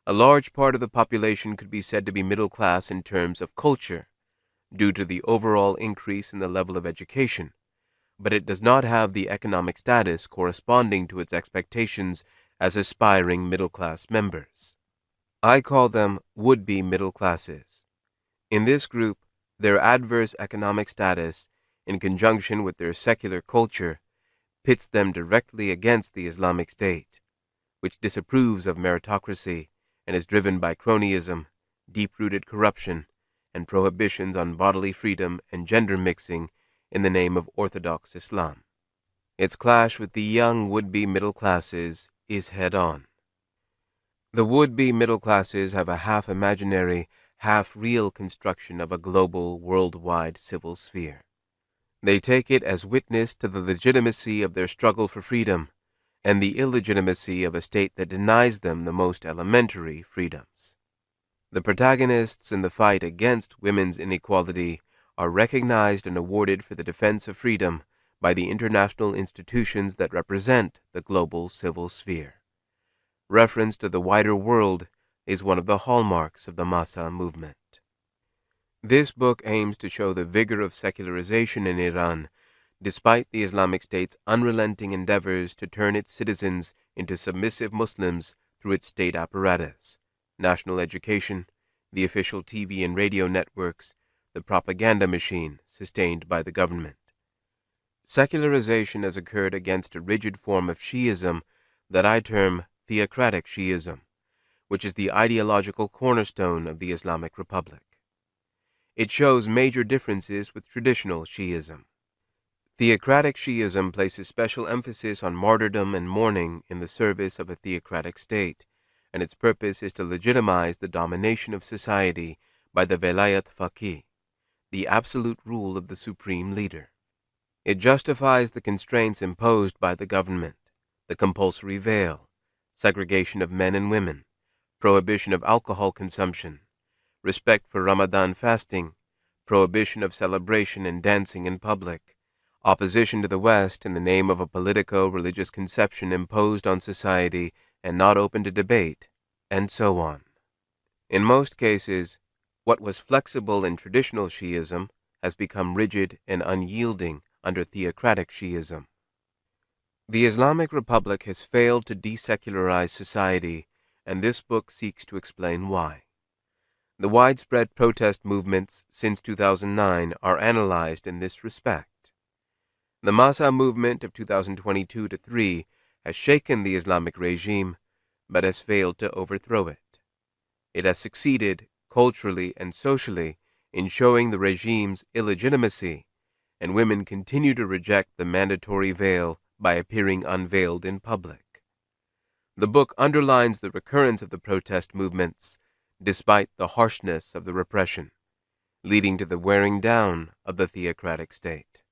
A large part of the population could be said to be middle class in terms of culture, due to the overall increase in the level of education, but it does not have the economic status corresponding to its expectations as aspiring middle-class members. I call them would-be middle classes. In this group, their adverse economic status, in conjunction with their secular culture, pits them directly against the Islamic State, which disapproves of meritocracy and is driven by cronyism, deep-rooted corruption, and prohibitions on bodily freedom and gender mixing in the name of Orthodox Islam. Its clash with the young would-be middle classes is head-on. The would-be middle classes have a half-imaginary, half-real construction of a global, worldwide civil sphere. They take it as witness to the legitimacy of their struggle for freedom and the illegitimacy of a state that denies them the most elementary freedoms. The protagonists in the fight against women's inequality are recognized and awarded for the defense of freedom by the international institutions that represent the global civil sphere. Reference to the wider world is one of the hallmarks of the Mahsa Movement. This book aims to show the vigor of secularization in Iran, despite the Islamic State's unrelenting endeavors to turn its citizens into submissive Muslims through its state apparatus, national education, the official TV and radio networks, the propaganda machine sustained by the government. Secularization has occurred against a rigid form of Shi'ism that I term theocratic Shi'ism, which is the ideological cornerstone of the Islamic Republic. It shows major differences with traditional Shi'ism. Theocratic Shi'ism places special emphasis on martyrdom and mourning in the service of a theocratic state, and its purpose is to legitimize the domination of society by the velayat faqih, the absolute rule of the supreme leader. It justifies the constraints imposed by the government, the compulsory veil, segregation of men and women, prohibition of alcohol consumption, respect for Ramadan fasting, prohibition of celebration and dancing in public, opposition to the West in the name of a politico-religious conception imposed on society and not open to debate, and so on. In most cases, what was flexible in traditional Shi'ism has become rigid and unyielding under theocratic Shi'ism. The Islamic Republic has failed to desecularize society, and this book seeks to explain why. The widespread protest movements since 2009 are analyzed in this respect. The Mahsa Movement of 2022-3 has shaken the Islamic regime, but has failed to overthrow it. It has succeeded, culturally and socially, in showing the regime's illegitimacy, and women continue to reject the mandatory veil by appearing unveiled in public. The book underlines the recurrence of the protest movements, despite the harshness of the repression, leading to the wearing down of the theocratic state.